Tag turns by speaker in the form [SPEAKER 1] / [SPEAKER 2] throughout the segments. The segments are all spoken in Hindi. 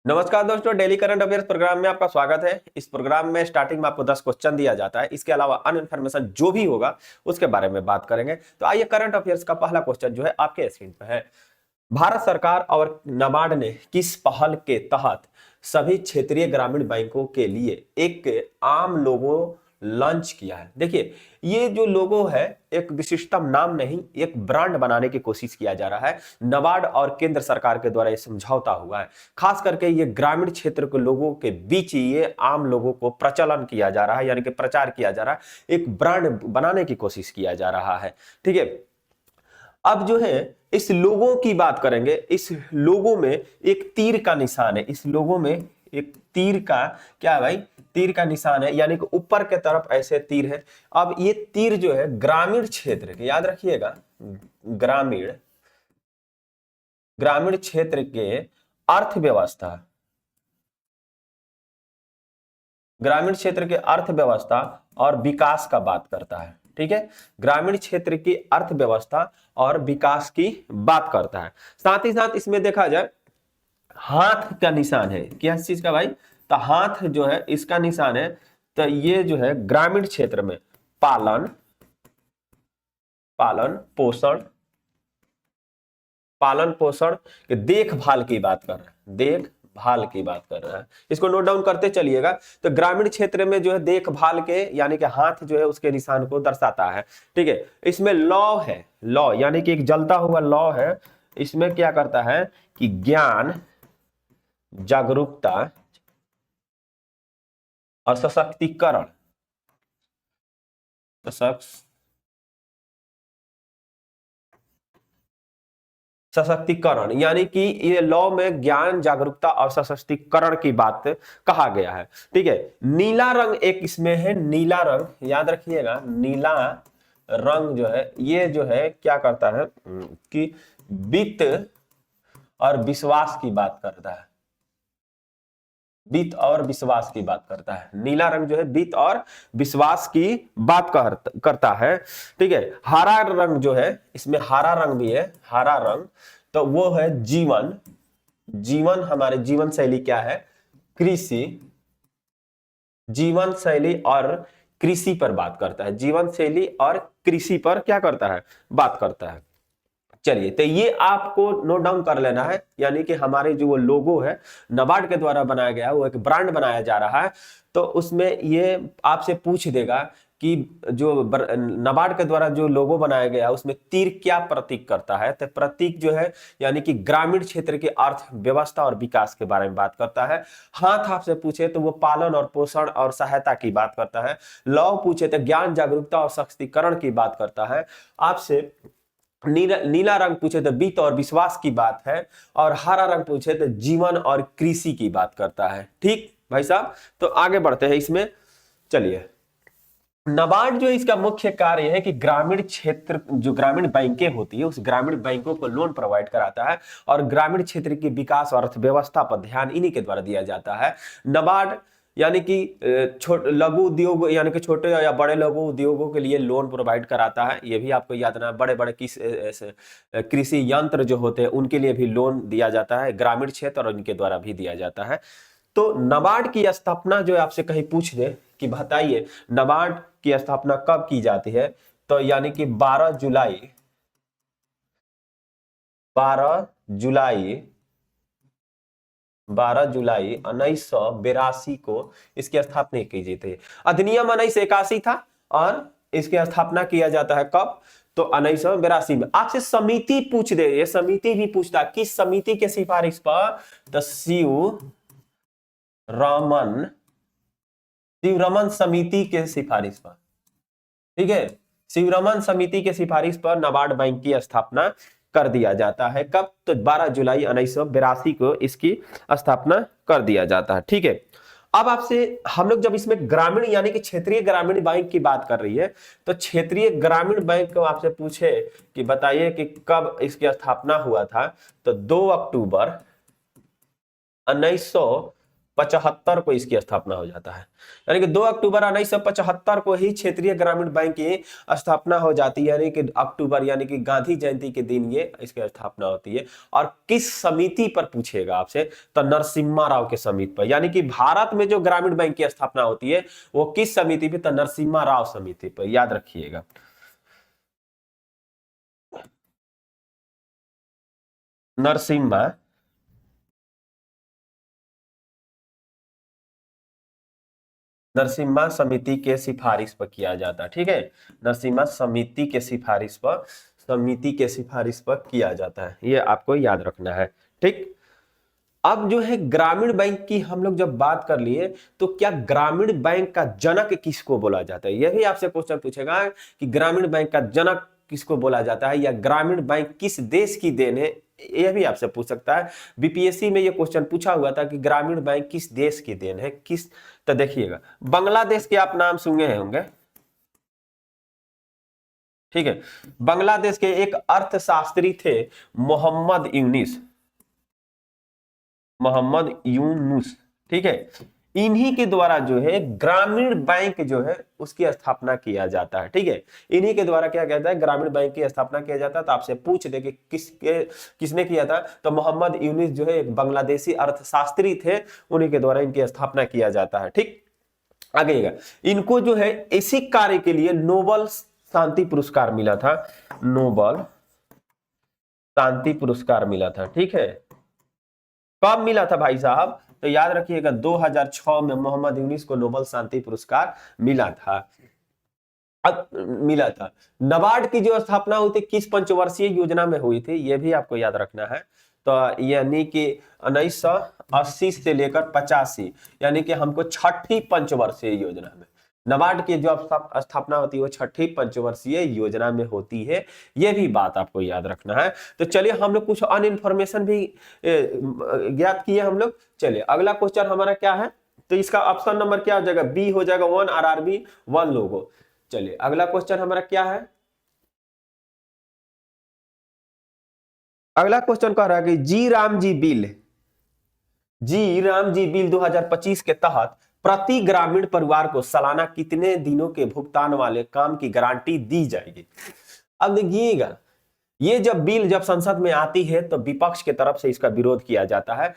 [SPEAKER 1] नमस्कार दोस्तों, डेली करंट अफेयर्स प्रोग्राम में आपका स्वागत है। इस प्रोग्राम में स्टार्टिंग में आपको 10 क्वेश्चन दिया जाता है। इसके अलावा अन्य इन्फॉर्मेशन जो भी होगा उसके बारे में बात करेंगे। तो आइए, करंट अफेयर्स का पहला क्वेश्चन जो है आपके स्क्रीन पर है। भारत सरकार और नाबार्ड ने किस पहल के तहत सभी क्षेत्रीय ग्रामीण बैंकों के लिए एक आम लोगो लॉन्च किया है? देखिए, ये जो लोगो है एक विशिष्टम नाम नहीं, एक ब्रांड बनाने की कोशिश किया जा रहा है। नाबार्ड और केंद्र सरकार के द्वारा ये समझौता हुआ है। खास करके ये ग्रामीण क्षेत्र के लोगों के बीच ये आम लोगों को प्रचलन किया जा रहा है, यानी कि प्रचार किया जा रहा है, एक ब्रांड बनाने की कोशिश किया जा रहा है। ठीक है, अब जो है इस लोगों की बात करेंगे। इस लोगों में एक तीर का निशान है। इस लोगों में एक तीर का क्या है भाई? तीर का निशान है, यानी कि ऊपर के तरफ ऐसे तीर है। अब ये तीर जो है ग्रामीण क्षेत्र के, याद रखिएगा, ग्रामीण ग्रामीण क्षेत्र के अर्थव्यवस्था, ग्रामीण क्षेत्र के अर्थव्यवस्था और विकास का बात करता है। ठीक है, ग्रामीण क्षेत्र की अर्थव्यवस्था और विकास की बात करता है। साथ ही साथ इसमें देखा जाए हाथ का निशान है। किस चीज का भाई? तो हाथ जो है इसका निशान है। तो ये जो है ग्रामीण क्षेत्र में पालन पालन पोषण पालन पोषण की देखभाल की बात कर रहा है। देखभाल की बात कर रहा है, इसको नोट डाउन करते चलिएगा। तो ग्रामीण क्षेत्र में जो है देखभाल के, यानी कि हाथ जो है उसके निशान को दर्शाता है। ठीक है, इसमें लौ है, लौ यानी कि एक जलता हुआ लौ है। इसमें क्या करता है कि ज्ञान, जागरूकता और सशक्तिकरण, सशक्तिकरण, यानी कि ये लॉ में ज्ञान, जागरूकता और सशक्तिकरण की बात कहा गया है। ठीक है, नीला रंग एक इसमें है। नीला रंग याद रखिएगा, नीला रंग जो है ये जो है क्या करता है कि वित्त और विश्वास की बात करता है। वित्त और विश्वास की बात करता है। नीला रंग जो है वित्त और विश्वास की बात करता है। ठीक है, हरा रंग जो है, इसमें हरा रंग भी है, हरा रंग, तो वो है जीवन। जीवन, हमारे जीवन शैली क्या है? कृषि। जीवन शैली और कृषि पर बात करता है। जीवन शैली और कृषि पर क्या करता है? बात करता है। चलिए, तो ये आपको नोट डाउन कर लेना है, यानी कि हमारे जो वो लोगो है नाबार्ड के द्वारा बनाया गया है, वो एक ब्रांड बनाया जा रहा है। तो उसमें ये आपसे पूछ देगा कि जो नाबार्ड के द्वारा जो लोगो बनाया गया है उसमें तीर क्या प्रतीक करता है? तो प्रतीक जो है यानी कि ग्रामीण क्षेत्र की अर्थव्यवस्था और विकास के बारे में बात करता है। हाथ आपसे पूछे तो वो पालन और पोषण और सहायता की बात करता है। लौ पूछे तो ज्ञान, जागरूकता और सशक्तिकरण की बात करता है। आपसे नीला रंग पूछे तो वित्त और विश्वास की बात है, और हरा रंग पूछे तो जीवन और कृषि की बात करता है। ठीक भाई साहब, तो आगे बढ़ते हैं इसमें। चलिए, नाबार्ड जो इसका मुख्य कार्य है कि ग्रामीण क्षेत्र, जो ग्रामीण बैंकें होती है उस ग्रामीण बैंकों को लोन प्रोवाइड कराता है, और ग्रामीण क्षेत्र की विकास और अर्थव्यवस्था पर ध्यान इन्हीं के द्वारा दिया जाता है। नाबार्ड यानी कि लघु उद्योग, यानी कि छोटे या बड़े लघु उद्योगों के लिए लोन प्रोवाइड कराता है। ये भी आपको याद रखना, बड़े बड़े कृषि यंत्र जो होते हैं उनके लिए भी लोन दिया जाता है, ग्रामीण क्षेत्र और इनके द्वारा भी दिया जाता है। तो नाबार्ड की स्थापना जो आपसे कहीं पूछ दे कि बताइए नाबार्ड की स्थापना कब की जाती है, तो यानी कि 12 जुलाई 1982 को इसकी स्थापना की गई थी। अधिनियम 1981 था और इसकी स्थापना किया जाता है कब? तो 1982 में। आपसे समिति पूछ दे, ये समिति भी पूछता है किस समिति के सिफारिश पर? तो शिवरमन समिति के सिफारिश पर। ठीक है, शिवरमन समिति के सिफारिश पर नाबार्ड बैंक की स्थापना कर दिया जाता है। कब? तो 12 जुलाई 1982 को इसकी स्थापना कर दिया जाता है। ठीक है, अब आपसे हम लोग जब इसमें ग्रामीण यानी कि क्षेत्रीय ग्रामीण बैंक की बात कर रही है, तो क्षेत्रीय ग्रामीण बैंक को आपसे पूछे कि बताइए कि कब इसकी स्थापना हुआ था, तो 2 अक्टूबर 1900 1975 को इसकी स्थापना हो जाता है, यानी कि 2 अक्टूबर 1975 को ही क्षेत्रीय ग्रामीण बैंक की स्थापना हो जाती है, यानी कि अक्टूबर यानी कि गांधी जयंती के दिन ये इसकी स्थापना होती है। और किस समिति पर पूछेगा आपसे, तो नरसिम्हा राव के समिति पर, यानी कि भारत में जो ग्रामीण बैंक की स्थापना होती है वो किस समिति पर, तो नरसिम्हा राव समिति पर, याद रखिएगा। नरसिम्हा समिति के सिफारिश पर किया जाता है, ठीक है। नरसिम्हा समिति के सिफारिश पर किया जाता है, ये आपको याद रखना है, ठीक। अब जो है ग्रामीण बैंक की हम लोग जब बात कर लिए, तो क्या ग्रामीण बैंक का जनक किसको बोला जाता है, यह भी आपसे क्वेश्चन पूछेगा कि ग्रामीण बैंक का जनक किसको बोला जाता है, या ग्रामीण बैंक किस देश की देन है, यह भी आपसे पूछ सकता है। बीपीएससी में यह क्वेश्चन पूछा हुआ था कि ग्रामीण बैंक किस देश की देन है, किस, तो देखिएगा बांग्लादेश के आप नाम सुने होंगे, ठीक है। बांग्लादेश के एक अर्थशास्त्री थे मोहम्मद यूनुस, ठीक है। इन्हीं के द्वारा जो है ग्रामीण बैंक जो है उसकी स्थापना किया जाता है, ठीक है। इन्हीं के द्वारा क्या कहता है, ग्रामीण बैंक की स्थापना किया जाता है। तो आपसे पूछ दे कि किसने किया था, तो मोहम्मद यूनुस जो है एक बांग्लादेशी अर्थशास्त्री थे, उन्हीं के द्वारा इनकी स्थापना किया जाता है, ठीक। आगे इनको जो है इसी कार्य के लिए नोबल शांति पुरस्कार मिला था, नोबल शांति पुरस्कार मिला था, ठीक है। कब मिला था भाई साहब, तो याद रखिएगा 2006 में मोहम्मद यूनुस को नोबल शांति पुरस्कार मिला था। अब मिला था। नाबार्ड की जो स्थापना हुई थी किस पंचवर्षीय योजना में हुई थी, यह भी आपको याद रखना है। तो यानी कि 1980 से लेकर 85, यानी कि हमको छठी पंचवर्षीय योजना में नाबार्ड की जो स्थापना होती है वो छठी पंचवर्षीय योजना में होती है, यह भी बात आपको याद रखना है। तो चलिए हम लोग कुछ अन्य इंफॉर्मेशन भी ज्ञात किए हम लोग। चलिए अगला क्वेश्चन हमारा क्या है, तो इसका ऑप्शन नंबर क्या हो जाएगा, बी हो जाएगा, 1 RRB 1 लोगो। चलिए अगला क्वेश्चन हमारा क्या है, अगला क्वेश्चन कह रहा है कि जी राम जी बिल 2025 के तहत प्रति ग्रामीण परिवार को सालाना कितने दिनों के भुगतान वाले काम की गारंटी दी जाएगी। अब देखिएगा ये जब संसद में आती है तो विपक्ष के तरफ से इसका विरोध किया जाता है,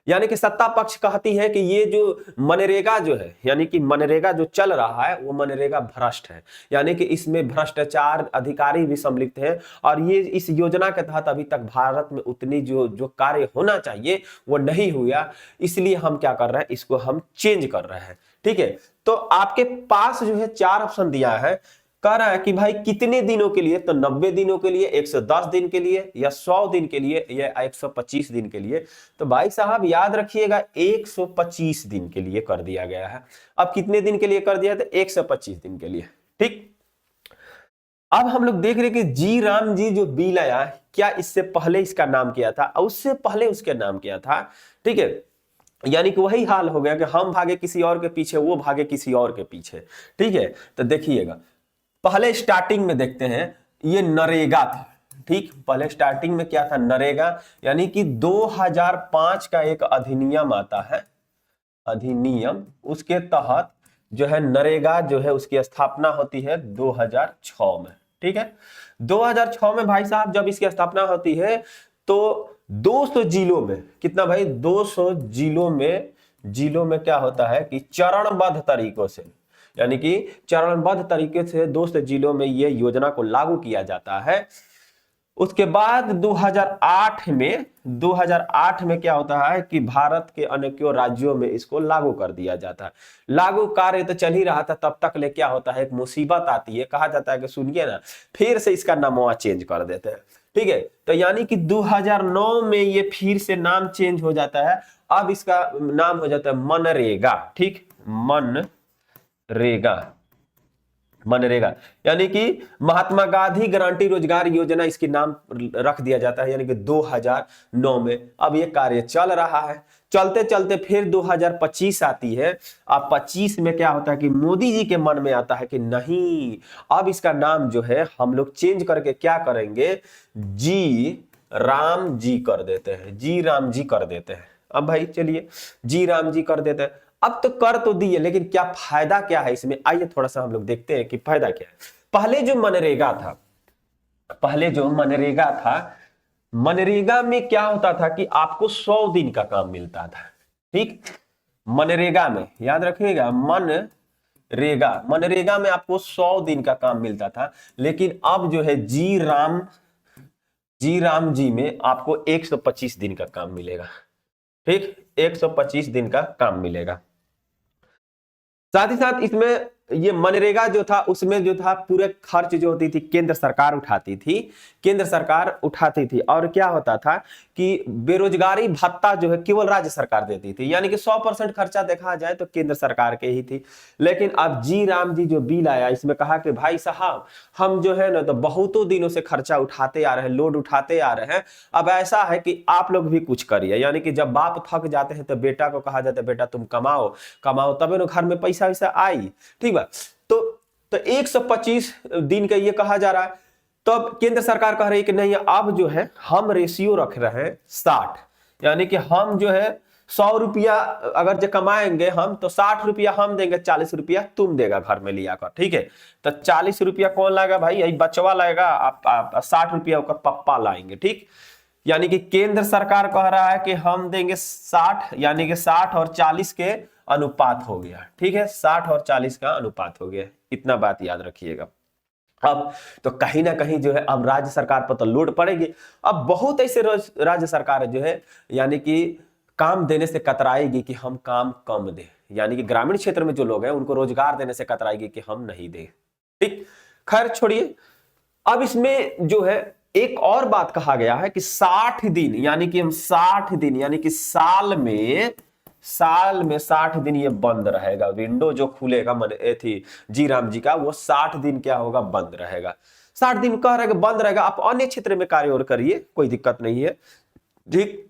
[SPEAKER 1] यानी कि सत्ता पक्ष कहती है कि ये जो मनरेगा जो है, यानी कि मनरेगा जो चल रहा है वो मनरेगा भ्रष्ट है, यानी कि इसमें भ्रष्टाचार अधिकारी भी सम्मिलित हैं, और ये इस योजना के तहत अभी तक भारत में उतनी जो कार्य होना चाहिए वो नहीं हुआ, इसलिए हम क्या कर रहे हैं, इसको हम चेंज कर रहे हैं, ठीक है। तो आपके पास जो है 4 ऑप्शन दिया है, कह रहा है कि भाई कितने दिनों के लिए, तो 90 दिनों के लिए, 110 दिन के लिए, या 100 दिन के लिए, या 125 दिन के लिए। तो भाई साहब याद रखिएगा 125 दिन के लिए कर दिया गया है। अब कितने दिन के लिए कर दिया, तो 125 दिन के लिए, ठीक। अब हम लोग देख रहे कि जी राम जी जो बिल आया, क्या इससे पहले इसका नाम किया था और उससे पहले उसके नाम किया था, ठीक है। यानी कि वही हाल हो गया कि हम भागे किसी और के पीछे, वो भागे किसी और के पीछे, ठीक है। तो देखिएगा पहले स्टार्टिंग में देखते हैं, ये नरेगा था, ठीक। पहले स्टार्टिंग में क्या था, नरेगा, यानी कि 2005 का एक अधिनियम आता है, अधिनियम, उसके तहत जो है नरेगा जो है उसकी स्थापना होती है 2006 में, ठीक है। 2006 में भाई साहब जब इसकी स्थापना होती है तो 200 जिलों में, कितना भाई, 200 जिलों में क्या होता है कि चरणबद्ध तरीकों से, यानी कि चरणबद्ध तरीके से 200 जिलों में यह योजना को लागू किया जाता है। उसके बाद 2008 में क्या होता है कि भारत के अनेकों राज्यों में इसको लागू कर दिया जाता है। लागू कार्य तो चल ही रहा था, तब तक ले क्या होता है, एक मुसीबत आती है, कहा जाता है कि सुनिए ना, फिर से इसका नाम चेंज कर देते हैं, ठीक है। तो यानी कि 2009 में ये फिर से नाम चेंज हो जाता है, अब इसका नाम हो जाता है मनरेगा, ठीक, मनरेगा, यानी कि महात्मा गांधी गारंटी रोजगार योजना इसकी नाम रख दिया जाता है, यानी कि 2009 में। अब ये कार्य चल रहा है, चलते चलते फिर 2025 आती है। अब 25 में क्या होता है कि मोदी जी के मन में आता है कि नहीं, अब इसका नाम जो है हम लोग चेंज करके क्या करेंगे, जी राम जी कर देते हैं, जी राम जी कर देते हैं। अब भाई चलिए जी राम जी कर देते हैं। अब तो कर तो दिए, लेकिन क्या फायदा क्या है इसमें, आइए थोड़ा सा हम लोग देखते हैं कि फायदा क्या है। पहले जो मनरेगा था, मनरेगा में क्या होता था कि आपको 100 दिन का काम मिलता था। ठीक, मनरेगा में याद रखिएगा, मनरेगा में आपको 100 दिन का काम मिलता था। लेकिन अब जो है जी राम जी में आपको 125 दिन का काम मिलेगा। ठीक, 125 दिन का काम मिलेगा। साथ ही साथ इसमें ये मनरेगा जो था उसमें जो था पूरे खर्च जो होती थी केंद्र सरकार उठाती थी। और क्या होता था कि बेरोजगारी भत्ता जो है केवल राज्य सरकार देती थी, यानी कि 100% खर्चा देखा जाए तो केंद्र सरकार के ही थी। लेकिन अब जी राम जी जो बिल आया, इसमें कहा कि भाई साहब हम जो है ना तो बहुतों दिनों से खर्चा उठाते आ रहे हैं, लोड उठाते आ रहे हैं, अब ऐसा है कि आप लोग भी कुछ करिए। यानी कि जब बाप थक जाते हैं तो बेटा को कहा जाता है बेटा तुम कमाओ तबे ना घर में पैसा वैसा आई। ठीक बा, तो 125 दिन का ये कहा जा रहा है। तो अब केंद्र सरकार कह रही है कि नहीं, अब जो है हम रेशियो रख रहे हैं 60, यानी कि हम जो है 100 रुपया अगर जो कमाएंगे हम तो 60 रुपया हम देंगे, 40 रुपया तुम देगा घर में लिया कर। ठीक है, तो 40 रुपया कौन लाएगा भाई, यही बचवा लाएगा, आप 60 रुपया का पप्पा लाएंगे। ठीक, यानी कि केंद्र सरकार कह रहा है कि हम देंगे 60, यानी कि 60 और 40 के अनुपात हो गया। ठीक है, 60 और 40 का अनुपात हो गया, इतना बात याद रखिएगा। अब तो कहीं ना कहीं जो है अब राज्य सरकार पर तो लोड पड़ेगी। अब बहुत ऐसे राज्य सरकार जो है यानी कि काम देने से कतराएगी कि हम काम कम दें, यानी कि ग्रामीण क्षेत्र में जो लोग हैं उनको रोजगार देने से कतराएगी कि हम नहीं दें। ठीक, खैर छोड़िए। अब इसमें जो है एक और बात कहा गया है कि 60 दिन, यानी कि हम 60 दिन, यानी कि साल में 60 दिन ये बंद रहेगा। विंडो जो खुलेगा थी जी राम जी का, वो 60 दिन क्या होगा, बंद रहेगा। 60 दिन कह रहे बंद रहेगा, आप अन्य क्षेत्र में कार्य और करिए, कोई दिक्कत नहीं है। ठीक,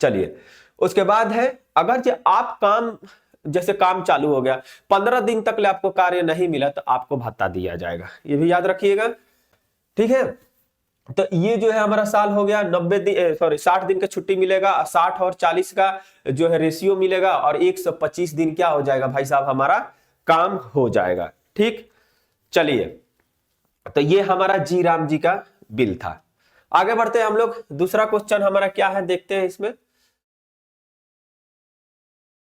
[SPEAKER 1] चलिए उसके बाद है अगर जो आप जैसे काम चालू हो गया 15 दिन तक ले आपको कार्य नहीं मिला तो आपको भत्ता दिया जाएगा, ये भी याद रखिएगा। ठीक है, तो ये जो है हमारा साल हो गया, 60 दिन का छुट्टी मिलेगा, 60 और 40 का जो है रेशियो मिलेगा, और 125 दिन क्या हो जाएगा भाई साहब, हमारा काम हो जाएगा। ठीक, चलिए तो ये हमारा जी राम जी का बिल था। आगे बढ़ते हैं हम लोग, दूसरा क्वेश्चन हमारा क्या है देखते हैं इसमें।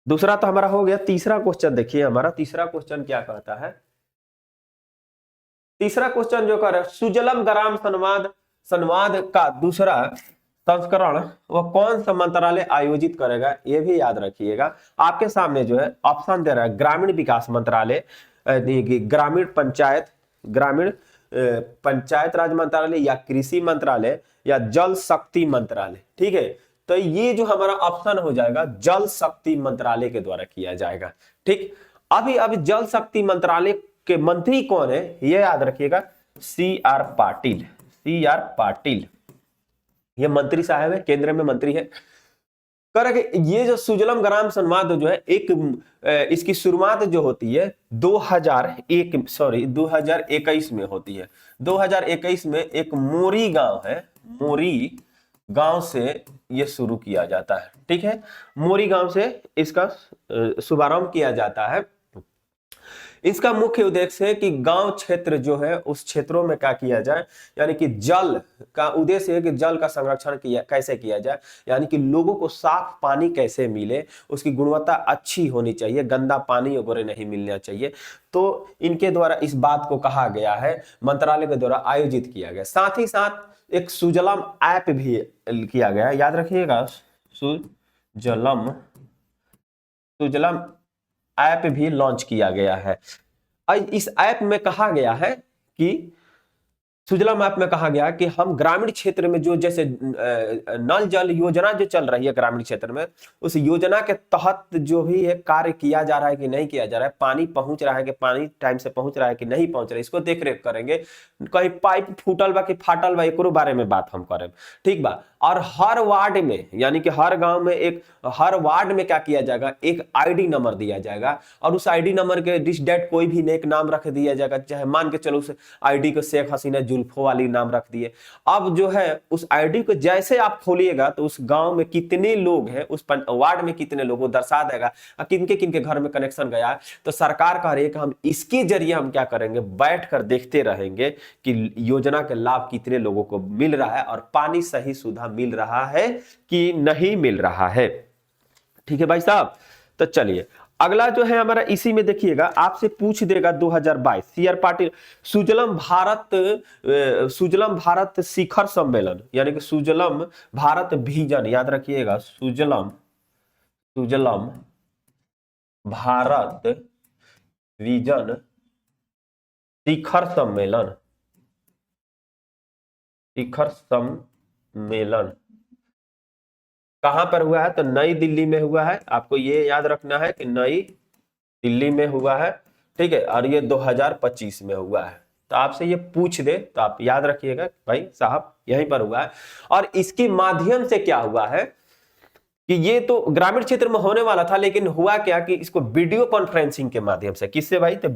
[SPEAKER 1] दूसरा तो हमारा हो गया, तीसरा क्वेश्चन देखिए, हमारा तीसरा क्वेश्चन क्या कहता है। तीसरा क्वेश्चन जो कर सुजलम ग्राम संवाद का दूसरा संस्करण वह कौन सा मंत्रालय आयोजित करेगा, यह भी याद रखिएगा। आपके सामने जो है ऑप्शन दे रहा है, ग्रामीण विकास मंत्रालय, ग्रामीण पंचायत राज मंत्रालय, या कृषि मंत्रालय, या जल शक्ति मंत्रालय। ठीक है, तो ये जो हमारा ऑप्शन हो जाएगा जल शक्ति मंत्रालय के द्वारा किया जाएगा। ठीक, अभी जल शक्ति मंत्रालय के मंत्री कौन है ये याद रखिएगा, CR पाटिल, ये मंत्री साहब है, केंद्र में मंत्री है। ये जो सुजलम ग्राम संवाद जो है इसकी शुरुआत जो होती है 2021 में होती है। 2021 में एक मोरी गांव है, मोरी गांव से ये शुरू किया जाता है। ठीक है, मोरी गांव से इसका शुभारंभ किया जाता है। इसका मुख्य उद्देश्य है कि गांव क्षेत्र जो है उस क्षेत्रों में क्या किया जाए, यानी कि जल का उद्देश्य है कि जल का संरक्षण कैसे किया जाए, यानी कि लोगों को साफ पानी कैसे मिले, उसकी गुणवत्ता अच्छी होनी चाहिए, गंदा पानी वगैरह नहीं मिलना चाहिए। तो इनके द्वारा इस बात को कहा गया है, मंत्रालय के द्वारा आयोजित किया गया। साथ ही साथ एक सुजलम ऐप भी किया गया, याद रखिएगा, सुजलम ऐप भी लॉन्च किया गया है। इस ऐप में कहा गया है कि सुजलम ऐप में कहा गया कि हम ग्रामीण क्षेत्र में जो जैसे नल जल योजना जो चल रही है ग्रामीण क्षेत्र में, उस योजना के तहत जो भी है कार्य किया जा रहा है कि नहीं किया जा रहा है, पानी पहुंच रहा है कि पानी टाइम से पहुंच रहा है कि नहीं पहुंच रहा है, इसको देख रेख करेंगे। कहीं पाइप फूटल बा कि फाटल बा, एकरो बारे में बात हम करें। ठीक बा, और हर वार्ड में यानी कि हर गांव में हर वार्ड में क्या किया जाएगा, एक ID नंबर दिया जाएगा, और उस ID नंबर के डिस डेट कोई भी नेक नाम रख दिया जाएगा, चाहे मान के चलो उस ID को शेख हसीना इन्फो वाली नाम रख दिए। अब जो है उस आईडी को जैसे आप खोलिएगा तो उस गांव में कितने लोग हैं, उस वार्ड में कितने लोग, वो दर्शा देगा किनके किनके घर में कनेक्शन गया है। तो सरकार कह रही है कि हम इसके जरिए हम क्या करेंगे, बैठकर देखते रहेंगे कि योजना के लाभ कितने लोगों को मिल रहा है और पानी सही सुधा मिल रहा है कि नहीं मिल रहा है। ठीक है भाई साहब। तो चलिए अगला जो है हमारा इसी में देखिएगा, आपसे पूछ देगा 2022 सीआर पाटिल सुजलम भारत शिखर सम्मेलन, यानी कि सुजलम भारत विजन, याद रखिएगा सुजलम भारत विजन शिखर सम्मेलन कहां पर हुआ है, तो नई दिल्ली में हुआ है। आपको ये याद रखना है कि नई दिल्ली में हुआ है, ठीक है, और ये 2025 में हुआ है। तो आपसे ये पूछ दे तो आप याद रखिएगा भाई साहब यहीं पर हुआ है। और इसके माध्यम से क्या हुआ है कि ये तो ग्रामीण क्षेत्र में होने वाला था, लेकिन हुआ क्या कि इसको वीडियो कॉन्फ्रेंसिंग के माध्यम से, किससे भाई, तो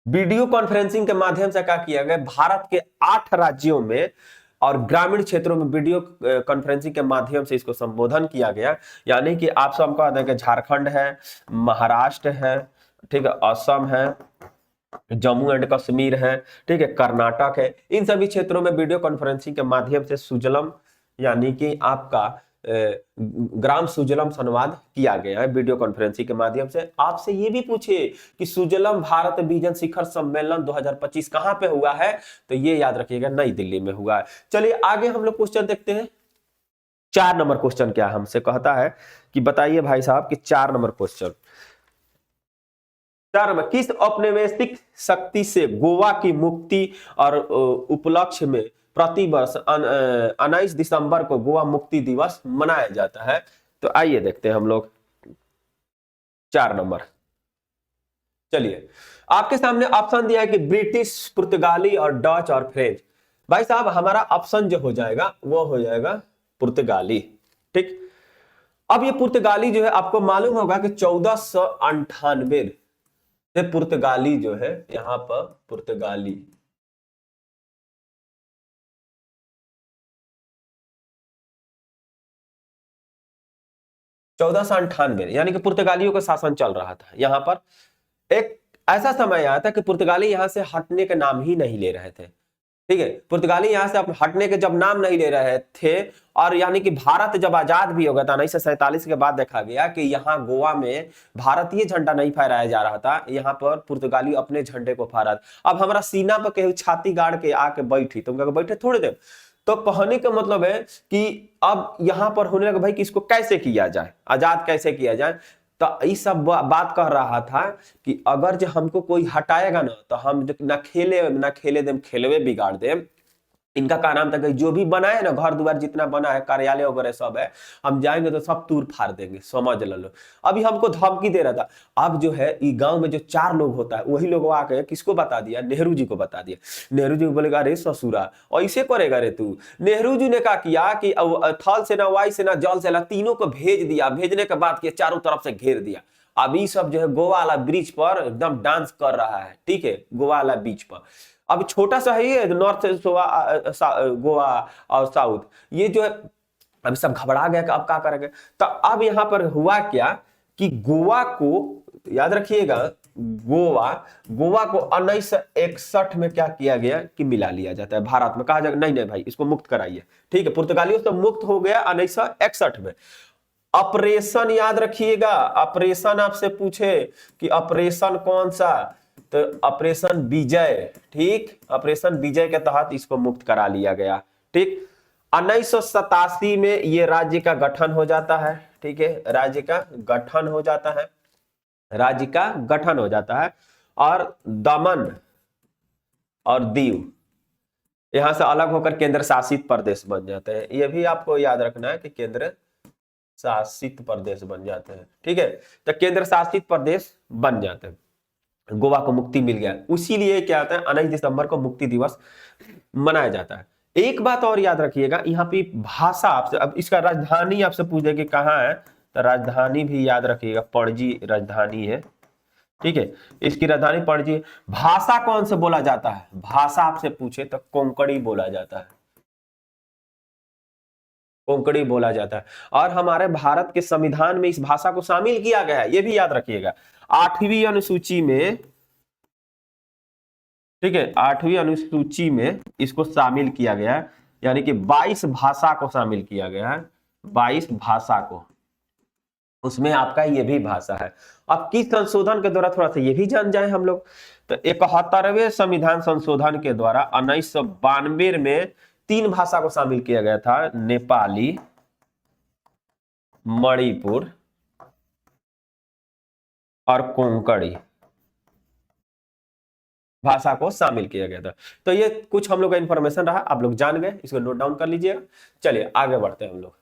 [SPEAKER 1] वीडियो कॉन्फ्रेंसिंग के माध्यम से क्या किया गया, भारत के 8 राज्यों में और ग्रामीण क्षेत्रों में वीडियो कॉन्फ्रेंसिंग के माध्यम से इसको संबोधन किया गया। यानी कि आप सबको आता है कि झारखंड है, महाराष्ट्र है, ठीक है, असम है, जम्मू एंड कश्मीर है, ठीक है, कर्नाटक है, इन सभी क्षेत्रों में वीडियो कॉन्फ्रेंसिंग के माध्यम से सुजलम यानी कि आपका ग्राम सुजलम संवाद किया गया है वीडियो कॉन्फ्रेंसिंग के माध्यम से। आपसे ये भी पूछे कि सुजलम भारत विजन शिखर सम्मेलन 2025 कहां पे हुआ है, तो ये याद रखिएगा नई दिल्ली में हुआ है। चलिए आगे हम लोग क्वेश्चन देखते हैं। 4 नंबर क्वेश्चन क्या हमसे कहता है कि बताइए भाई साहब कि 4 नंबर क्वेश्चन, 4 नंबर, किस औपनिवेशिक शक्ति से गोवा की मुक्ति और उपलक्ष्य में प्रतिवर्ष 19 दिसंबर को गोवा मुक्ति दिवस मनाया जाता है। तो आइए देखते हैं हम लोग 4 नंबर। चलिए आपके सामने ऑप्शन दिया है कि ब्रिटिश, पुर्तगाली और डच और फ्रेंच। भाई साहब हमारा ऑप्शन जो हो जाएगा वो हो जाएगा पुर्तगाली। ठीक, अब ये पुर्तगाली जो है आपको मालूम होगा कि 1498 से पुर्तगाली जो है यहां पर पुर्तगाली 1498 यानी कि पुर्तगालियों का शासन चल रहा था यहां पर। एक ऐसा समय आया था कि पुर्तगाली यहां से हटने के नाम ही नहीं ले रहे थे। ठीक है, पुर्तगाली यहां से हटने के जब नाम नहीं ले रहे थे, और यानी कि भारत जब आजाद भी हो गया था 1947 के बाद, देखा गया कि यहाँ गोवा में भारतीय झंडा नहीं फहराया जा रहा था, यहाँ पर पुर्तगाली अपने झंडे को फहरा। अब हमारा सीना पर केहू छाती गाड़ के आके बैठी, तुम क्या बैठे थोड़ी देर, तो कहने का मतलब है कि अब यहां पर होने लगा भाई कि इसको कैसे किया जाए, आजाद कैसे किया जाए। तो ये सब बात कह रहा था कि अगर जो हमको कोई हटाएगा ना तो हम ना खेले देम, खेलवे बिगाड़ देम। इनका क्या नाम था कि जो भी बना है ना, घर द्वार जितना बना है, कार्यालय वगैरह सब है, हम जाएंगे तो सब तूर फाड़ देंगे, समझ लो। अभी हमको धमकी दे रहा था। अब जो है ये गांव में जो 4 लोग होता है वही लोग आके किसको बता दिया, नेहरू जी को बता दिया। नेहरू जी बोलेगा अरे ससुरा ऐसे करेगा रे तू। नेहरू जी ने क्या किया कि थल सेना, वायु सेना, जल सेना तीनों को भेज दिया। भेजने के बाद के चारों तरफ से घेर दिया। अब ये सब जो है गोवा वाला ब्रिज पर एकदम डांस कर रहा है। ठीक है, गोवा वाला बीच पर अब छोटा सा है नॉर्थ गोवा और साउथ, ये जो है अभी सब घबरा गया कि अब क्या करेंगे। तो अब यहां पर हुआ क्या कि गोवा को याद रखिएगा, गोवा को 1961 में क्या किया गया कि मिला लिया जाता है भारत में। कहा जाएगा नहीं भाई इसको मुक्त कराइए। ठीक है, पुर्तगालियों से मुक्त हो गया 1961 में। ऑपरेशन याद रखिएगा, ऑपरेशन आपसे पूछे कि ऑपरेशन कौन सा, तो ऑपरेशन विजय। ठीक, ऑपरेशन विजय के तहत इसको मुक्त करा लिया गया। ठीक, 1987 में ये राज्य का गठन हो जाता है। ठीक है, राज्य का गठन हो जाता है, राज्य का गठन हो जाता है, और दमन और दीव यहां से अलग होकर केंद्र शासित प्रदेश बन जाते हैं। यह भी आपको याद रखना है कि केंद्र शासित प्रदेश बन जाते हैं। ठीक है, तो केंद्र शासित प्रदेश बन जाते हैं। गोवा को मुक्ति मिल गया, उसीलिए क्या होता है 19 दिसंबर को मुक्ति दिवस मनाया जाता है। एक बात और याद रखिएगा, यहाँ पे भाषा आपसे, अब इसका राजधानी आपसे पूछे कि कहाँ है, तो राजधानी भी याद रखिएगा, पणजी राजधानी है। ठीक है, इसकी राजधानी पणजी। भाषा कौन से बोला जाता है, भाषा आपसे पूछे तो कोंकणी बोला जाता है, कोंकणी बोला जाता है। और हमारे भारत के संविधान में इस भाषा को शामिल किया गया है, ये भी याद रखिएगा। 8वीं अनुसूची में, ठीक है, 8वीं अनुसूची में इसको शामिल किया गया है, यानी कि 22 भाषा को शामिल किया गया है, 22 भाषा को, उसमें आपका ये भी भाषा है। अब किस संशोधन के द्वारा, थोड़ा सा ये भी जान जाए हम लोग। तो 71वें संविधान संशोधन के द्वारा 1992 में 3 भाषा को शामिल किया गया था, नेपाली, मणिपुर और कोंकणी भाषा को शामिल किया गया था। तो ये कुछ हम लोग का इंफॉर्मेशन रहा, आप लोग जान गए, इसको नोट डाउन कर लीजिएगा। चलिए आगे बढ़ते हैं हम लोग।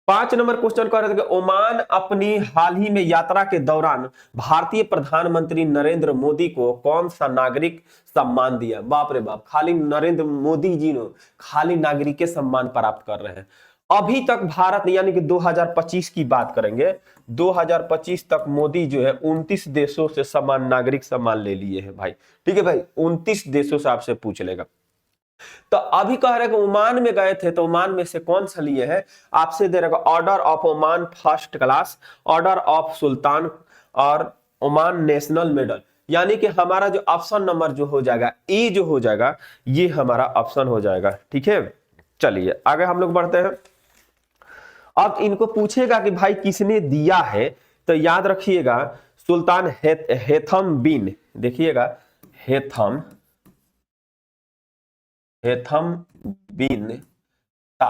[SPEAKER 1] 5 नंबर क्वेश्चन कह रहे थे कि ओमान अपनी हाल ही में यात्रा के दौरान भारतीय प्रधानमंत्री नरेंद्र मोदी को कौन सा नागरिक सम्मान दिया। बाप रे बाप, खाली नरेंद्र मोदी जी ने खाली नागरिक सम्मान प्राप्त कर रहे हैं। अभी तक भारत, यानी कि 2025 की बात करेंगे, 2025 तक मोदी जो है 29 देशों से सम्मान, नागरिक सम्मान ले लिए हैं भाई। ठीक है भाई, 29 देशों से आपसे पूछ लेगा। तो अभी कह रहे कि ओमान में गए थे, तो ओमान में से कौन सा लिए है, आपसे दे रहेगा order of Oman first class, order of Sultan और ओमान नेशनल मेडल। यानी कि हमारा जो ऑप्शन नंबर जो हो जाएगा, ए जो हो जाएगा, ये हमारा ऑप्शन हो जाएगा। ठीक है, चलिए आगे हम लोग बढ़ते हैं। अब इनको पूछेगा कि भाई किसने दिया है, तो याद रखिएगा सुल्तान हेथम बिन, देखिएगा हेथम हेथम बिन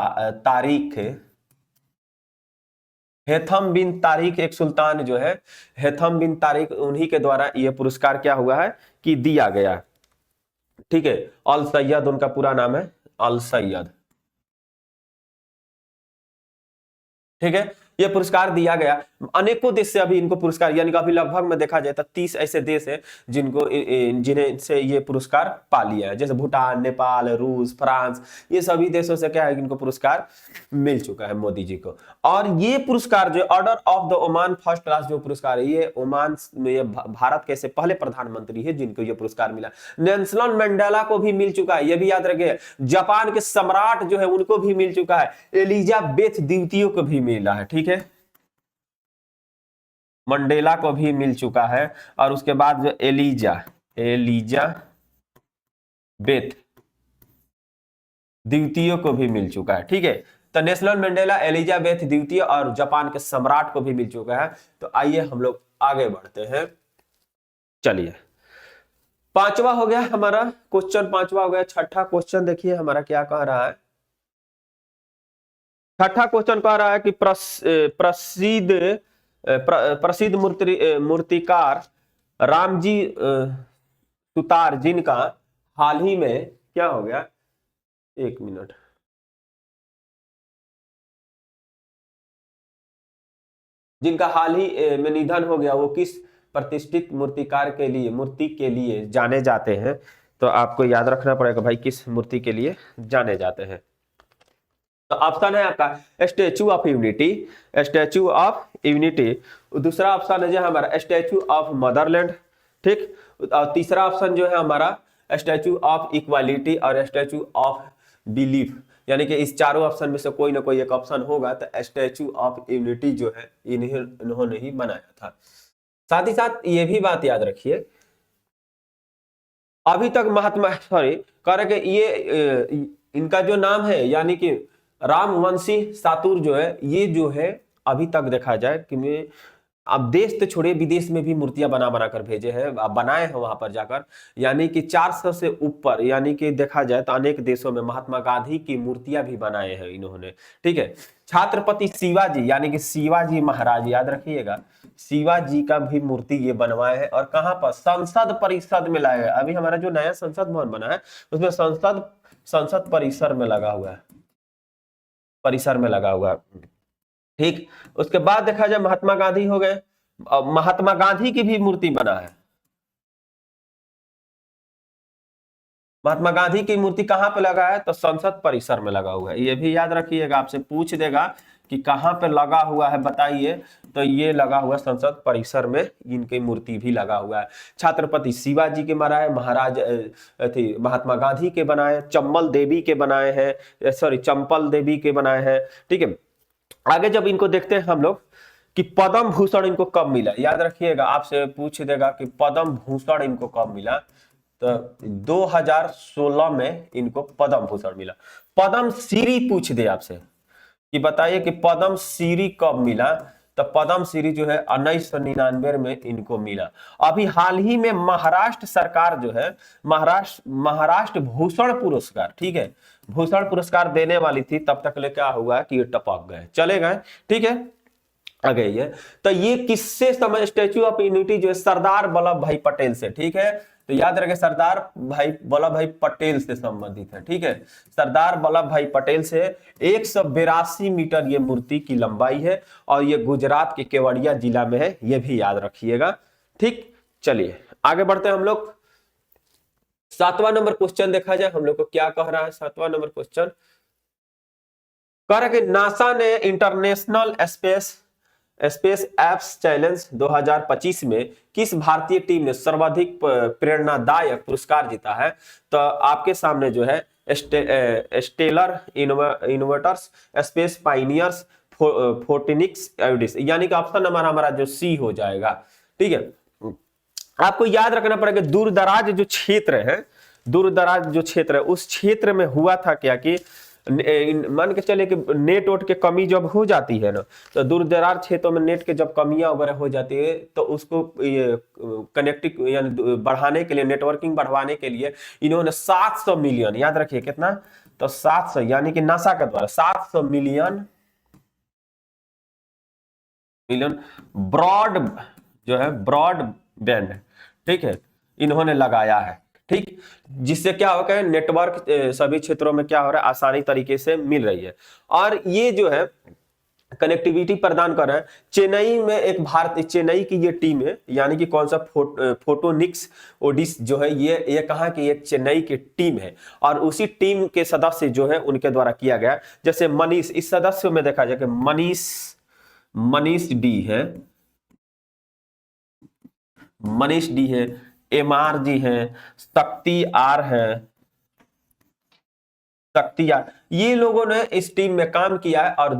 [SPEAKER 1] तारिक, हेथम बिन तारिक एक सुल्तान जो है, हेथम बिन तारिक, उन्हीं के द्वारा यह पुरस्कार क्या हुआ है कि दिया गया। ठीक है, अल सैयद उनका पूरा नाम है, अल सैयद। ठीक है, ये पुरस्कार दिया गया अनेकों देश से। अभी इनको पुरस्कार, यानी कि अभी लगभग में देखा जाए तो 30 ऐसे देश है जिनको जिन्हें से ये पुरस्कार पा लिया है, जैसे भूटान, नेपाल, रूस, फ्रांस, ये सभी देशों से क्या है, इनको पुरस्कार मिल चुका है मोदी जी को। और ये पुरस्कार जो order of the Oman first class जो पुरस्कार है, ये ओमान में, ये भारत के से पहले प्रधानमंत्री है जिनको ये पुरस्कार मिला। नेल्सन मंडेला को भी मिल चुका है, ये भी याद रखिए। जापान के सम्राट जो है उनको भी मिल चुका है, एलिजाबेथ द्वितीय को भी मिला है। ठीक है, मंडेला को भी मिल चुका है, और उसके बाद जो एलिजाबेथ द्वितीय को भी मिल चुका है। ठीक है, तो नेल्सन मंडेला, एलिजाबेथ द्वितीय और जापान के सम्राट को भी मिल चुका है। तो आइए हम लोग आगे बढ़ते हैं। चलिए, 5वां हो गया हमारा क्वेश्चन, 5वां हो गया। छठा क्वेश्चन देखिए हमारा क्या कह रहा है। छठा क्वेश्चन कह रहा है कि प्रसिद्ध मूर्तिकार रामजी सुतार, जिनका हाल ही में क्या हो गया, एक मिनट, जिनका हाल ही में निधन हो गया, वो किस प्रतिष्ठित मूर्तिकार के लिए, मूर्ति के लिए जाने जाते हैं। तो आपको याद रखना पड़ेगा भाई किस मूर्ति के लिए जाने जाते हैं। तो ऑप्शन है आपका statue of unity, statue of unity. दूसरा ऑप्शन है जो हमारा स्टैचू ऑफ मदरलैंड। ठीक, और तीसरा ऑप्शन जो है हमारा स्टैचू ऑफ इक्वालिटी और स्टैचू ऑफ बिलीफ। यानी कि इस चारों ऑप्शन में से कोई ना कोई एक ऑप्शन होगा। तो स्टैचू ऑफ यूनिटी जो है इन्होंने ही बनाया था। साथ ही साथ ये भी बात याद रखिए, अभी तक महात्मा, सॉरी, कह रहे कि ये इनका जो नाम है, यानी कि रामवंशी सातुर जो है, ये जो है अभी तक देखा जाए कि मैं, अब देश तो छोड़े, विदेश में भी मूर्तियां बना बना कर भेजे हैं, बनाए हैं वहां पर जाकर। यानी कि 400 से ऊपर, यानी कि देखा जाए तो अनेक देशों में महात्मा गांधी की मूर्तियां भी बनाए हैं इन्होंने। ठीक है, छत्रपति शिवाजी, यानी कि शिवाजी महाराज, याद रखिएगा, शिवाजी का भी मूर्ति ये बनवाए हैं। और कहां पर, संसद परिषद में लाए हैं। अभी हमारा जो नया संसद भवन बना है उसमें संसद परिसर में लगा हुआ है, परिसर में लगा हुआ है। ठीक, उसके बाद देखा जाए महात्मा गांधी हो गए, महात्मा गांधी की भी मूर्ति बना है। महात्मा गांधी की मूर्ति कहां पे लगा है, तो संसद परिसर में लगा हुआ है। ये भी याद रखिएगा, आपसे पूछ देगा कि कहाँ पर लगा हुआ है बताइए, तो ये लगा हुआ संसद परिसर में, इनकी मूर्ति भी लगा हुआ है। छत्रपति शिवाजी के बनाए, महाराज महात्मा गांधी के बनाए, चम्बल देवी के बनाए हैं, सॉरी चंपल देवी के बनाए हैं। ठीक है, आगे जब इनको देखते हैं हम लोग कि पद्म भूषण इनको कब मिला, याद रखिएगा, आपसे पूछ देगा कि पद्म भूषण इनको कब मिला, तो 2016 में इनको पद्म भूषण मिला। पद्म श्री पूछ दे आपसे कि बताइए कि पद्म श्री कब मिला, तो पद्म श्री जो है 1999 में इनको मिला। अभी हाल ही में महाराष्ट्र सरकार जो है महाराष्ट्र भूषण पुरस्कार, ठीक है, भूषण पुरस्कार देने वाली थी, तब तक ले क्या हुआ कि ये टपक गए, चले गए। ठीक है, आ गई है। तो ये किससे समय, स्टैच्यू ऑफ यूनिटी जो है सरदार वल्लभ भाई पटेल से। ठीक है, तो याद रखें सरदार वल्लभ भाई पटेल से संबंधित है। ठीक है, सरदार वल्लभ भाई पटेल से 182 मीटर ये मूर्ति की लंबाई है और ये गुजरात के केवड़िया जिला में है, ये भी याद रखिएगा। ठीक, चलिए आगे बढ़ते हैं हम लोग। 7वां नंबर क्वेश्चन देखा जाए हम लोग को क्या कह रहा है। 7वां नंबर क्वेश्चन कह रहा है कि नासा ने इंटरनेशनल स्पेस एप्स चैलेंज 2025 में किस भारतीय टीम ने सर्वाधिक प्रेरणादायक पुरस्कार जीता है। तो आपके सामने जो है स्टेलर इनोवेटर्स, स्पेस पाइनियर्स, फोर्टिनिक्स एविडिस, यानी कि ऑप्शन नंबर हमारा जो सी हो जाएगा। ठीक है, आपको याद रखना पड़ेगा दूर दराज जो क्षेत्र है, दूर दराज जो क्षेत्र है उस क्षेत्र में हुआ था क्या कि मान के चले कि नेट वोट के कमी जब हो जाती है ना, तो दूर दराज क्षेत्रों में नेट के जब कमियां वगैरह हो जाती है तो उसको ये कनेक्टिंग यानी बढ़ाने के लिए, नेटवर्किंग बढ़वाने के लिए इन्होंने 700 मिलियन, याद रखिए कितना, तो 700, यानी कि नासा के द्वारा 700 मिलियन ब्रॉड जो है ब्रॉडबैंड, ठीक है, इन्होंने लगाया है। ठीक, जिससे क्या हो गया, नेटवर्क सभी क्षेत्रों में क्या हो रहा है, आसानी तरीके से मिल रही है। और ये जो है कनेक्टिविटी प्रदान कर रहा है। चेन्नई में एक चेन्नई की ये टीम है, यानी कि कौन सा फोटोनिक्स ओडिस जो है, ये कहा कि एक चेन्नई की टीम है और उसी टीम के सदस्य जो है उनके द्वारा किया गया। जैसे मनीष, इस सदस्य में देखा जाए कि मनीष डी है, मनीष डी है, MR जी है, शक्ति आर है, शक्ति आर, ये लोगों ने इस टीम में काम किया है। और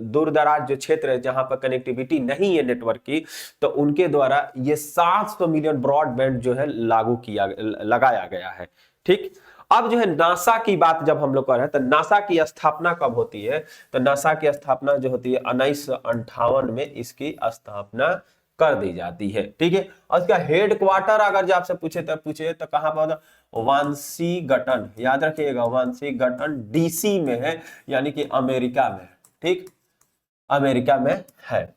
[SPEAKER 1] दूर दराज जो क्षेत्र है जहां पर कनेक्टिविटी नहीं है नेटवर्क की, तो उनके द्वारा ये 700 मिलियन ब्रॉडबैंड जो है लगाया गया है। ठीक, अब जो है नासा की बात जब हम लोग कर रहे हैं, तो नासा की स्थापना कब होती है, तो नासा की स्थापना जो होती है 1958 में इसकी स्थापना कर दी जाती है। ठीक है, और इसका हेडक्वार्टर अगर जो आपसे पूछे तो कहां पर होता, वाशिंगटन, याद रखिएगा वाशिंगटन DC में है, यानी कि अमेरिका में। ठीक, अमेरिका में है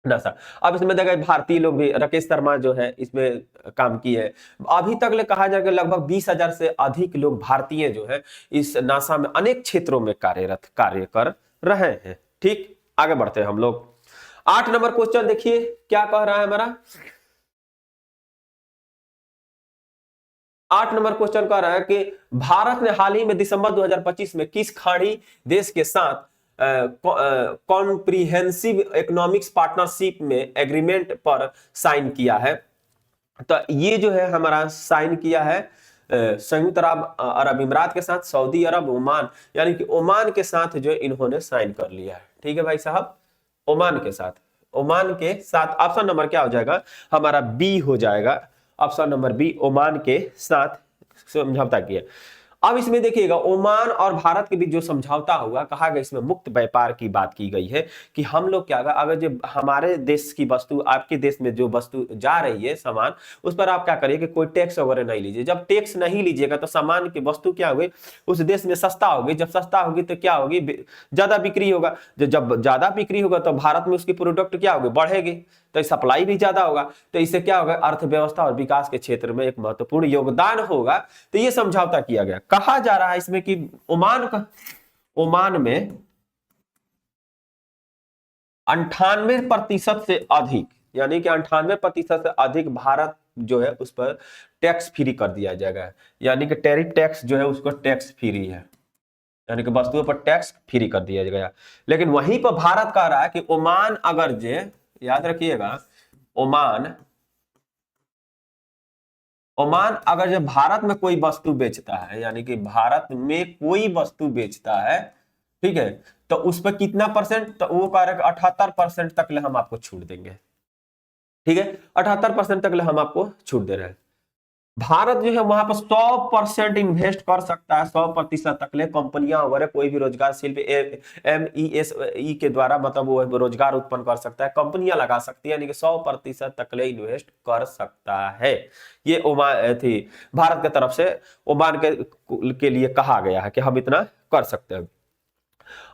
[SPEAKER 1] नासा। अब इसमें देखा भारतीय लोग भी, राकेश शर्मा जो है इसमें काम किए हैं। अभी तक ले कहा जाएगा लगभग 20,000 से अधिक लोग भारतीय जो है इस नासा में अनेक क्षेत्रों में कार्य कर रहे हैं। ठीक, आगे बढ़ते हैं हम लोग। 8 नंबर क्वेश्चन देखिए क्या कह रहा है हमारा। 8 नंबर क्वेश्चन कह रहा है कि भारत ने हाल ही में दिसंबर 2025 में किस खाड़ी देश के साथ कॉम्प्रिहेंसिव इकोनॉमिक्स पार्टनरशिप में एग्रीमेंट पर साइन किया है। तो ये जो है हमारा साइन किया है संयुक्त अरब अमीरात के साथ, सऊदी अरब, ओमान, यानी कि ओमान के साथ जो इन्होंने साइन कर लिया है। ठीक है भाई साहब, ओमान के साथ, ओमान के साथ। ऑप्शन नंबर क्या हो जाएगा हमारा, बी हो जाएगा, ऑप्शन नंबर बी, ओमान के साथ समझौता किया। अब इसमें देखिएगा ओमान और भारत के बीच जो समझौता हुआ, कहा गया इसमें मुक्त व्यापार की बात की गई है कि हम लोग क्या, अगर जो हमारे देश की वस्तु आपके देश में जो वस्तु जा रही है सामान, उस पर आप क्या करिए कि कोई टैक्स वगैरह नहीं लीजिए। जब टैक्स नहीं लीजिएगा तो सामान की वस्तु क्या होगी, उस देश में सस्ता होगी। जब सस्ता होगी तो क्या होगी, ज्यादा बिक्री होगा। जब ज्यादा बिक्री होगा तो भारत में उसकी प्रोडक्ट क्या होगी, बढ़ेगी, तो सप्लाई भी ज्यादा होगा। तो इससे क्या होगा, अर्थव्यवस्था और विकास के क्षेत्र में एक महत्वपूर्ण योगदान होगा। तो ये समझौता किया गया। कहा जा रहा है इसमें कि ओमान में 98% से अधिक, यानी कि 98% से अधिक भारत जो है उस पर टैक्स फ्री कर दिया जाएगा, यानी कि टैरिफ टैक्स जो है उसको टैक्स फ्री है। यानी कि वस्तुओं पर टैक्स फ्री कर दिया गया। लेकिन वहीं पर भारत कह रहा है कि ओमान अगर जे, याद रखिएगा, ओमान ओमान अगर जब भारत में कोई वस्तु बेचता है, यानी कि भारत में कोई वस्तु बेचता है, ठीक है, तो उस पर कितना परसेंट, तो वो कह रहा है 78% तक ले हम आपको छूट देंगे। ठीक है, 78% तक ले हम आपको छूट दे रहे हैं। भारत जो है वहां पर 100% इन्वेस्ट कर सकता है, 100% तक ले कंपनियां वगैरह कोई भी रोजगार शिल्प MESE के द्वारा मतलब वो रोजगार उत्पन्न कर सकता है, कंपनियां लगा सकती है, यानी कि 100% तक ले इन्वेस्ट कर सकता है। ये ओमान थी भारत की तरफ से ओमान के लिए कहा गया है कि हम इतना कर सकते हैं।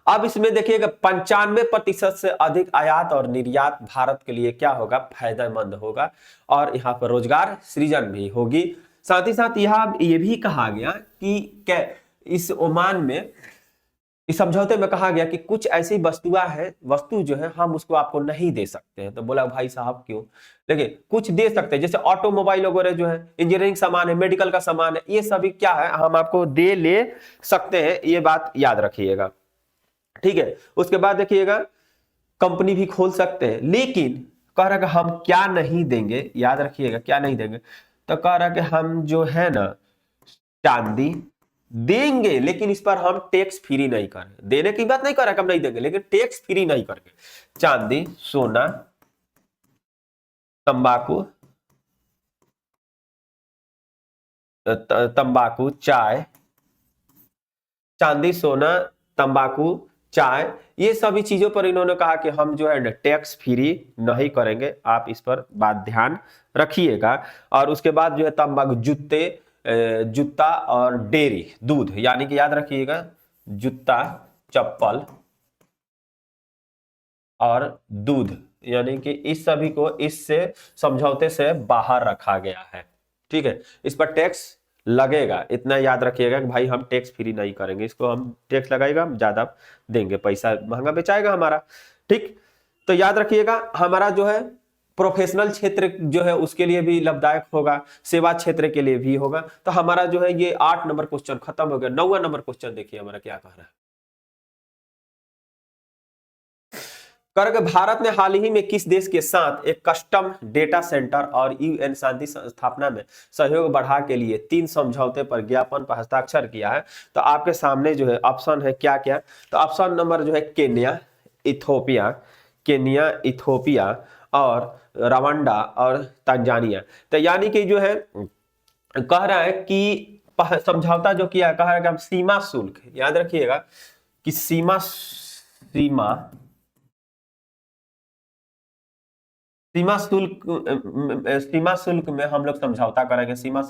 [SPEAKER 1] अब इसमें देखिएगा 95% से अधिक आयात और निर्यात भारत के लिए क्या होगा, फायदेमंद होगा, और यहाँ पर रोजगार सृजन भी होगी। साथ ही साथ यहाँ ये भी कहा गया कि क्या इस ओमान में, इस समझौते में कहा गया कि कुछ ऐसी वस्तु जो है हम उसको आपको नहीं दे सकते हैं। तो बोला भाई साहब क्यों, देखिए कुछ दे सकते हैं, जैसे ऑटोमोबाइल वगैरह जो है, इंजीनियरिंग सामान है, मेडिकल का सामान है, ये सभी क्या है हम आपको दे ले सकते हैं, ये बात याद रखिएगा। ठीक है, उसके बाद देखिएगा कंपनी भी खोल सकते हैं, लेकिन कह रहा कि हम क्या नहीं देंगे, याद रखिएगा क्या नहीं देंगे, तो कह रहा कि हम जो है ना चांदी देंगे, लेकिन इस पर हम टैक्स फ्री नहीं करेंगे। देने की बात नहीं कर रहा कि हम नहीं देंगे, लेकिन टैक्स फ्री नहीं करेंगे। चांदी, सोना, तंबाकू, तंबाकू, चाय, चांदी, सोना, तंबाकू, चाय, ये सभी चीजों पर इन्होंने कहा कि हम जो है टैक्स फ्री नहीं करेंगे, आप इस पर बात ध्यान रखिएगा। और उसके बाद जो है तंबाकू, जूता और डेयरी, दूध, यानी कि याद रखिएगा जूता, चप्पल और दूध, यानी कि इस सभी को इससे समझौते से बाहर रखा गया है। ठीक है, इस पर टैक्स लगेगा, इतना याद रखिएगा कि भाई हम टैक्स फ्री नहीं करेंगे, इसको हम टैक्स लगाएगा हम ज्यादा देंगे, पैसा महंगा बेचाएगा हमारा। ठीक, तो याद रखिएगा हमारा जो है प्रोफेशनल क्षेत्र जो है उसके लिए भी लाभदायक होगा, सेवा क्षेत्र के लिए भी होगा। तो हमारा जो है ये 8 नंबर क्वेश्चन खत्म हो गया। 9वां नंबर क्वेश्चन देखिए हमारा क्या कह रहा है। करके भारत ने हाल ही में किस देश के साथ एक कस्टम डेटा सेंटर और UN शांति स्थापना में सहयोग बढ़ा के लिए 3 समझौते पर ज्ञापन पर हस्ताक्षर किया है। तो आपके सामने जो है ऑप्शन है क्या क्या, तो ऑप्शन नंबर जो है केन्या, इथोपिया, केन्या, इथोपिया और रवांडा और तंजानिया। तो यानी कि जो है कह रहा है कि समझौता जो किया, कह रहा है कि हम सीमा शुल्क, याद रखिएगा कि सीमा शुल्क में हम लोग समझौता करेंगे। सीमा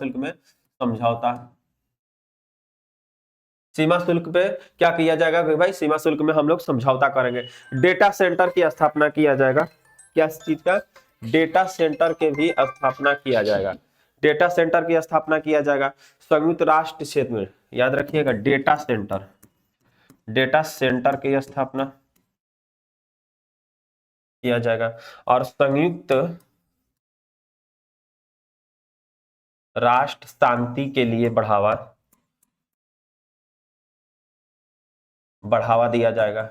[SPEAKER 1] शुल्क पे क्या किया जाएगा कि भाई सीमा शुल्क में हम लोग समझौता करेंगे। डेटा सेंटर की स्थापना किया जाएगा, क्या चीज का, डेटा सेंटर के भी स्थापना किया जाएगा, डेटा सेंटर की स्थापना किया जाएगा संयुक्त राष्ट्र क्षेत्र में, याद रखिएगा डेटा सेंटर की स्थापना किया जाएगा। और संयुक्त राष्ट्र शांति के लिए बढ़ावा दिया जाएगा।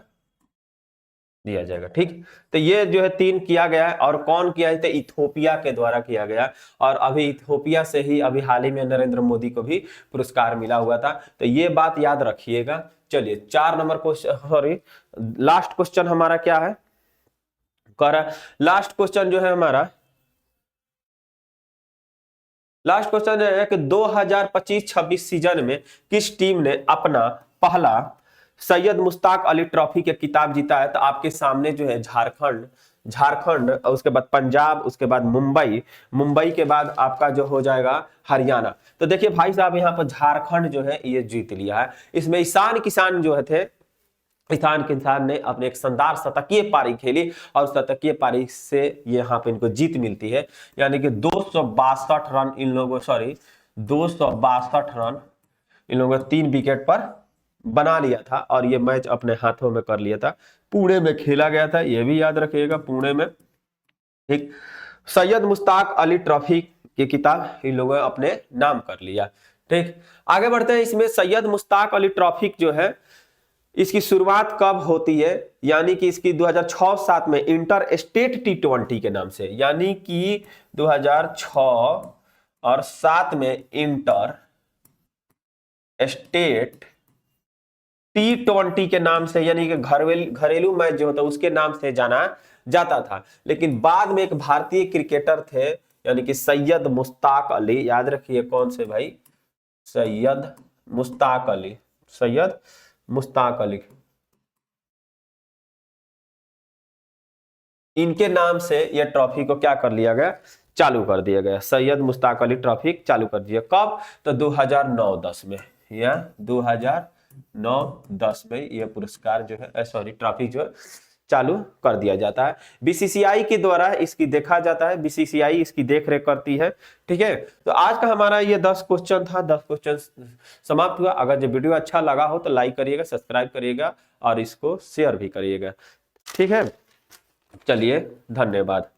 [SPEAKER 1] ठीक, तो ये जो है 3 किया गया है। और कौन किया है, तो इथोपिया के द्वारा किया गया। और अभी इथोपिया से ही अभी हाल ही में नरेंद्र मोदी को भी पुरस्कार मिला हुआ था। तो ये बात याद रखिएगा। चलिए 4 नंबर क्वेश्चन, लास्ट क्वेश्चन हमारा क्या है, लास्ट क्वेश्चन जो है हमारा, लास्ट क्वेश्चन है कि 2025-26 सीजन में किस टीम ने अपना पहला सैयद मुश्ताक अली ट्रॉफी के खिताब जीता है। तो आपके सामने जो है झारखंड, उसके बाद पंजाब, उसके बाद मुंबई के बाद आपका जो हो जाएगा हरियाणा। तो देखिए भाई साहब यहाँ पर झारखंड जो है ये जीत लिया है। इसमें ईशान किसान जो है ईशान किसान ने अपने एक शानदार शतकीय पारी खेली और शतकीय पारी से यहाँ पे इनको जीत मिलती है। यानी कि 262 रन इन लोगों 262 रन इन लोगों 3 विकेट पर बना लिया था। और ये मैच अपने हाथों में कर लिया था, पुणे में खेला गया था, ये भी याद रखिएगा, पुणे में। ठीक, सैयद मुश्ताक अली ट्रॉफी की किताब इन लोगों ने अपने नाम कर लिया। ठीक, आगे बढ़ते हैं। इसमें सैयद मुश्ताक अली ट्रॉफी जो है इसकी शुरुआत कब होती है, यानी कि इसकी 2006-7 में इंटर स्टेट T20 के नाम से, यानी कि 2006 और 7 में इंटर स्टेट T20 के नाम से, यानी कि घरेलू मैच जो होता है उसके नाम से जाना जाता था। लेकिन बाद में एक भारतीय क्रिकेटर थे, यानी कि सैयद मुश्ताक अली, याद रखिए कौन से भाई, सैयद मुश्ताक अली, सैयद मुश्ताक अली, इनके नाम से यह ट्रॉफी को क्या कर लिया गया, चालू कर दिया गया। सैयद मुश्ताक अली ट्रॉफी चालू कर दिया कब, तो 2009-10 में, या 2009-10 में यह पुरस्कार जो है, सॉरी ट्रॉफी जो है चालू कर दिया जाता है। बीसीसीआई के द्वारा इसकी देखा जाता है, बीसीसीआई इसकी देख रेख करती है। ठीक है, तो आज का हमारा ये 10 क्वेश्चन था, 10 क्वेश्चन समाप्त हुआ। अगर जो वीडियो अच्छा लगा हो तो लाइक करिएगा, सब्सक्राइब करिएगा और इसको शेयर भी करिएगा। ठीक है, चलिए धन्यवाद।